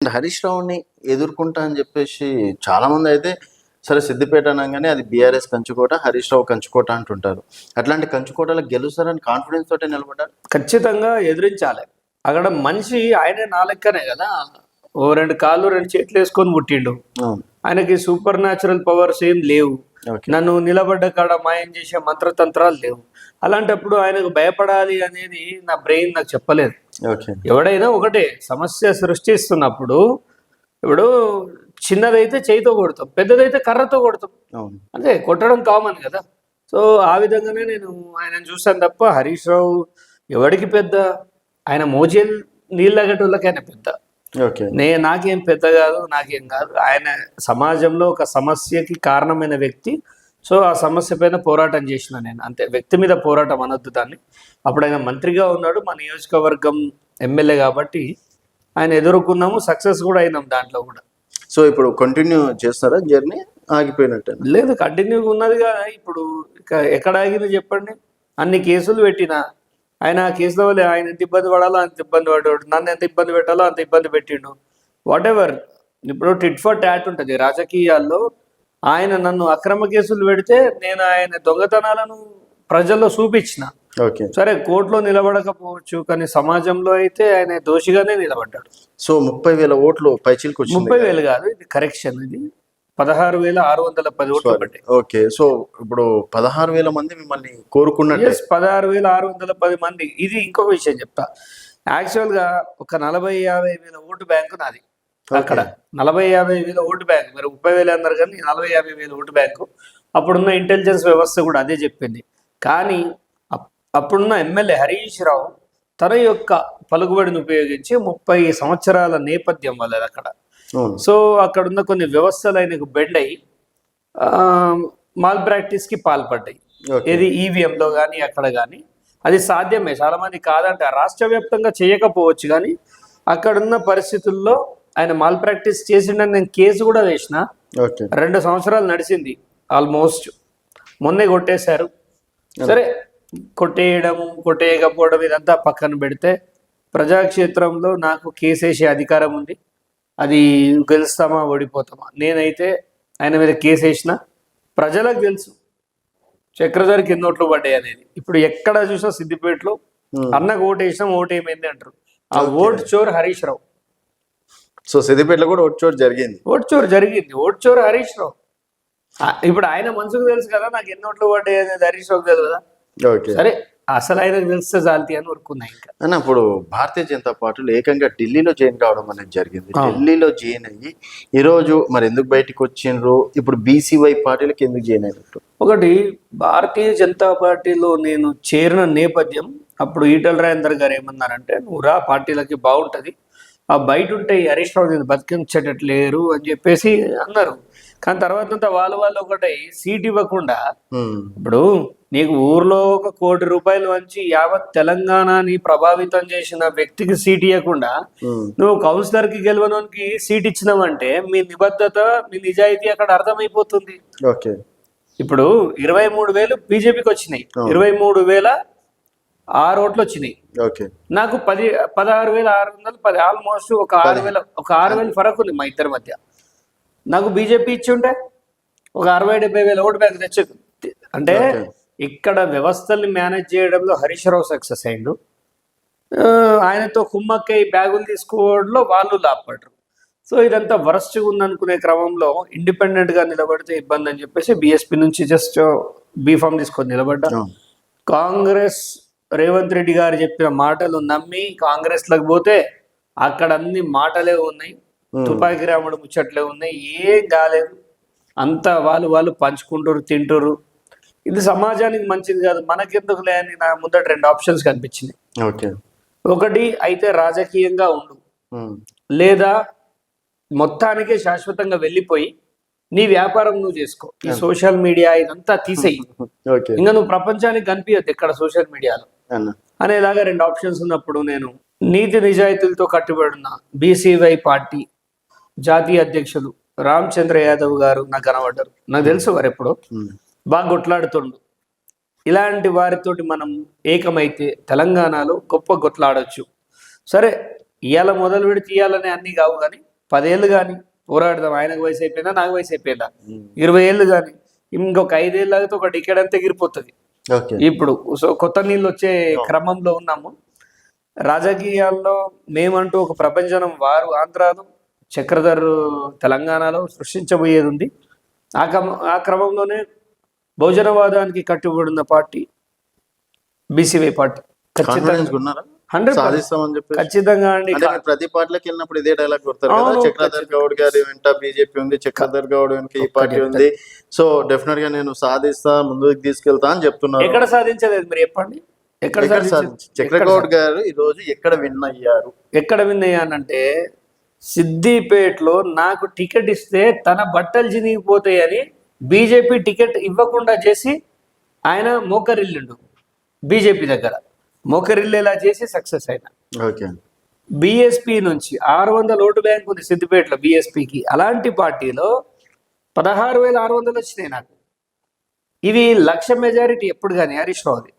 హరీష్ రావుని ఎదుర్కొంటా అని చెప్పేసి చాలా మంది అయితే సరే సిద్దిపేట అనగానే అది బీఆర్ఎస్ కంచుకోట, హరీష్ రావు కంచుకోట అంటుంటారు. అట్లాంటి కంచుకోటలో గెలుస్తారని కాన్ఫిడెన్స్ తోటే నిలబడ్డారు. ఖచ్చితంగా ఎదిరించాలి. అక్కడ మనిషి ఆయనే నా లెక్కనే కదా, ఓ 2 కాళ్ళు 2 చేతులు వేసుకొని పుట్టిండు. ఆయనకి సూపర్ న్యాచురల్ పవర్స్ ఏం లేవు. నన్ను నిలబడ్డ కాడ మాయం చేసే మంత్రతంత్రాలు లేవు. అలాంటప్పుడు ఆయనకు భయపడాలి అనేది నా బ్రెయిన్ నాకు చెప్పలేదు. ఎవడైనా ఒకటే సమస్య సృష్టిస్తున్నప్పుడు, ఇప్పుడు చిన్నదైతే చేయితో కొడతాం, పెద్దదైతే కర్రతో కొడతాం, అంటే కొట్టడం కామన్ కదా. సో ఆ విధంగానే నేను ఆయన చూసాను తప్ప హరీష్ రావు ఎవడికి పెద్ద, ఆయన మోజేల్ నీళ్ళగటోళ్ళకైనా పెద్ద, నాకేం పెద్ద కాదు, నాకేం కాదు. ఆయన సమాజంలో ఒక సమస్యకి కారణమైన వ్యక్తి. సో ఆ సమస్య పైన పోరాటం చేసిన నేను, అంతే. వ్యక్తి మీద పోరాటం అనొద్దు దాన్ని. అప్పుడు ఆయన మంత్రిగా ఉన్నాడు, మా నియోజకవర్గం ఎమ్మెల్యే కాబట్టి ఆయన ఎదుర్కొన్నాము, సక్సెస్ కూడా అయినాం దాంట్లో కూడా. సో ఇప్పుడు కంటిన్యూ చేస్తారా జర్నీ, ఆగిపోయినట్టు? లేదు, కంటిన్యూగా ఉన్నది కదా. ఇప్పుడు ఎక్కడ ఆగింది చెప్పండి? అన్ని కేసులు పెట్టినా ఆయన ఆ కేసుల వల్ల ఆయన ఎంత ఇబ్బంది పడాలో అంత ఇబ్బంది పడ్డాడు, నన్ను ఎంత ఇబ్బంది పెట్టాలో అంత ఇబ్బంది పెట్టిండు. What ever. ఇప్పుడు టిట్ ఫర్ టాట్ ఉంటుంది రాజకీయాల్లో. ఆయన నన్ను అక్రమ కేసులు పెడితే నేను ఆయన దొంగతనాలను ప్రజల్లో చూపించిన. సరే కోర్టులో నిలబడకపోవచ్చు, కానీ సమాజంలో అయితే ఆయన దోషిగానే నిలబడ్డాడు. సో 30,000 ఓట్లు పైచిలకు 30,000 కాదు, ఇది కరెక్షన్. ఇది 16,610 ఓట్లు పడ్డాయి. ఓకే. సో ఇప్పుడు 16,000 మంది మిమ్మల్ని కోరుకున్నట్టు. 16,610 మంది. ఇది ఇంకొక విషయం చెప్తా. యాక్చువల్గా ఒక 40,000-50,000 ఓటు బ్యాంకు నాది అక్కడ. 40,000-50,000 ఓటు బ్యాంకు. మీరు 30,000 అన్నారు కానీ 40,000-50,000 ఓటు బ్యాంకు. అప్పుడున్న ఇంటెలిజెన్స్ వ్యవస్థ కూడా అదే చెప్పింది. కానీ అప్పుడున్న ఎమ్మెల్యే హరీష్ రావు తన యొక్క పలుకుబడిని ఉపయోగించి 30 సంవత్సరాల నేపథ్యం వల్ల అక్కడ, సో అక్కడున్న కొన్ని వ్యవస్థలు ఆయనకు బెండ్ అయ్యి మాల్ ప్రాక్టీస్కి పాల్పడ్డాయి. ఏది ఈవీఎంలో కానీ అక్కడ కానీ. అది సాధ్యమే, చాలా మంది కాదంటే రాష్ట్ర వ్యాప్తంగా చేయకపోవచ్చు, కానీ అక్కడున్న పరిస్థితుల్లో ఆయన మాల్ ప్రాక్టీస్ చేసిండని నేను కేసు కూడా వేసిన. 2 సంవత్సరాలు నడిచింది ఆల్మోస్ట్. మొన్నే కొట్టేశారు. సరే, కొట్టేయకపోవడం ఇదంతా పక్కన పెడితే, ప్రజాక్షేత్రంలో నాకు కేసేసే అధికారం ఉంది. అది గెలుస్తామా ఓడిపోతామా? నేనైతే ఆయన మీద కేసు వేసిన. ప్రజలకు తెలుసు చక్రధర్కి ఎన్ని ఓట్లు పడ్డాయి అనేది. ఇప్పుడు ఎక్కడ చూసినా సిద్దిపేటలో అన్నకు ఓటు వేసినాం, ఓటు ఏమైంది అంటారు. ఆ ఓటు చోరు హరీష్ రావు. సో సిద్దిపేటలో కూడా ఓటు చోరు జరిగింది. ఓటు చోరు హరీష్ రావు. ఇప్పుడు ఆయన మనసుకు తెలుసు కదా నాకు ఎన్ని ఓట్లు పడ్డాయి అనేది హరీష్ రావు తెలుసు కదా. సరే, అసలు ఆయన తెలిస్తే చాలతి అని ఊరుకున్నాయి. ఇంకా అన్న, ఇప్పుడు భారతీయ జనతా పార్టీలో ఏకంగా ఢిల్లీలో జాయిన్ కావడం అనేది జరిగింది. ఢిల్లీలో జాయిన్ అయ్యి ఈరోజు మరి ఎందుకు బయటకు వచ్చిండ్రు? ఇప్పుడు బీసీవై పార్టీలకు ఎందుకు జాయిన్ అయినట్టు? ఒకటి, భారతీయ జనతా పార్టీలో నేను చేరిన నేపథ్యం, అప్పుడు ఈటల రాజేందర్ గారు ఏమన్నారంటే, నువ్వు రా పార్టీలకి బాగుంటుంది, ఆ బయట ఉంటే హరీష్ రావు నేను బతికించేటట్లేరు అని చెప్పేసి అన్నారు. కానీ తర్వాత వాళ్ళు ఒకటి సీట్ ఇవ్వకుండా, ఇప్పుడు నీకు ఊర్లో 1 కోటి రూపాయలు వంచి యావత్ తెలంగాణని ప్రభావితం చేసిన వ్యక్తికి సీట్ ఇవ్వకుండా నువ్వు కౌన్సిలర్కి గెలవడానికి సీట్ ఇచ్చినావంటే మీ నిబద్ధత, మీ నిజాయితీ అక్కడ అర్థమైపోతుంది. ఇప్పుడు 23,000 బీజేపీకి వచ్చినాయి, 23,006 ఓట్లు వచ్చినాయి. నాకు 16,610, ఆల్మోస్ట్ ఒక 6,000 ఫరక్ ఉంది మా ఇద్దరి మధ్య. నాకు బీజేపీ ఇచ్చి ఉంటే ఒక 60,000-70,000 ఓటు బ్యాంక్ తెచ్చు. అంటే ఇక్కడ వ్యవస్థల్ని మేనేజ్ చేయడంలో హరీష్ రావు సక్సెస్ అయిండు. ఆయనతో కుమ్మక్కై బ్యాగులు తీసుకోవడంలో వాళ్ళు లాభపడరు. సో ఇదంతా వరస్ట్గా ఉందనుకునే క్రమంలో ఇండిపెండెంట్గా నిలబడితే ఇబ్బంది అని చెప్పేసి బీఎస్పీ నుంచి జస్ట్ బీఫామ్ తీసుకొని నిలబడ్డా. కాంగ్రెస్ రేవంత్ రెడ్డి గారు చెప్పిన మాటలు నమ్మి కాంగ్రెస్లోకి పోతే అక్కడ అన్ని మాటలే ఉన్నాయి, తుపాకి రాముడు ముచ్చట్లే ఉన్నాయి, ఏం కాలేదు. అంతా వాళ్ళు పంచుకుంటారు, తింటారు. ఇది సమాజానికి మంచిది కాదు, మనకెందుకు లేని నా ముందట 2 ఆప్షన్స్ కనిపించినాయి. ఒకటి, అయితే రాజకీయంగా ఉండు, లేదా మొత్తానికే శాశ్వతంగా వెళ్ళిపోయి నీ వ్యాపారం నువ్వు చేసుకో. ఈ సోషల్ మీడియా ఇదంతా తీసేయి, ఇంకా నువ్వు ప్రపంచానికి కనిపించద్దు ఎక్కడ సోషల్ మీడియాలో అనేలాగా 2 ఆప్షన్స్ ఉన్నప్పుడు నేను నీతి నిజాయితీలతో కట్టుబడిన బీసీవై పార్టీ జాతీయ అధ్యక్షులు రామచంద్ర యాదవ్ గారు నాకు కనబడ్డారు. నాకు తెలుసు వారు ఎప్పుడో బాగా కొట్లాడుతుండు. ఇలాంటి వారితోటి మనం ఏకమైతే తెలంగాణలో గొప్ప కొట్లాడొచ్చు. సరే, ఇవాళ మొదలు పెడితే ఇవ్వాలనే అన్నీ కావు, కానీ 10 ఏళ్ళు కానీ పోరాడదాం. ఆయనకు వయసు అయిపోయిందా, నాకు వయసు అయిపోయిందా, 20 ఏళ్ళు కానీ, ఇంకొక 5 ఏళ్ళు అయితే ఒక టికెట్ అంతా ఎగిరిపోతుంది. ఓకే. ఇప్పుడు సో కొత్త నీళ్ళు వచ్చే క్రమంలో ఉన్నాము. రాజకీయాల్లో మేమంటూ ఒక ప్రపంచం వారు ఆంధ్రాలో, చక్రధర్ తెలంగాణలో సృష్టించబోయేది ఉంది. ఆ క్రమంలోనే బహుజనవాదానికి కట్టుబడిన పార్టీ బీసీవై పార్టీ. కాన్ఫిడెన్స్ ఉన్నారా 100% సాధిస్తామని చెప్పి? ఖచ్చితంగా అండి. అంటే మీరు ప్రతి పార్టీలకు వెళ్ళినప్పుడు ఇదే డైలాగ్ కొడతారు కదా, అవును, చక్రధర్ గౌడ్ గారి వెంట బీజేపీ ఉంది, చక్రధర్ గౌడ్ వెంట ఈ పార్టీ ఉంది, సో డెఫినెట్ గా నేను సాధిస్తా, ముందుకు తీసుకెళ్తా అని చెప్తున్నారు. ఎక్కడ సాధించలేదు మీరు చెప్పండి? ఎక్కడ చక్రగౌడ్ గారు ఈ రోజు ఎక్కడ విన్ అయ్యారు? ఎక్కడ విన్ అయ్యానంటే సిద్దిపేటలో నాకు టికెట్ ఇస్తే తన బట్టలు చినిగిపోతాయని బీజేపీ టికెట్ ఇవ్వకుండా చేసి ఆయన మోకరిల్లిండు బీజేపీ దగ్గర. మోకరిల్లేలా చేసి సక్సెస్ అయినా. ఓకే. బీఎస్పీ నుంచి 600 ఓటు బ్యాంక్ ఉంది సిద్దిపేటలో బీఎస్పీకి. అలాంటి పార్టీలో 16,600 వచ్చినాయి నాకు. ఇవి 1,00,000 మెజారిటీ ఎప్పుడు కానీ హరీష్ రావుది.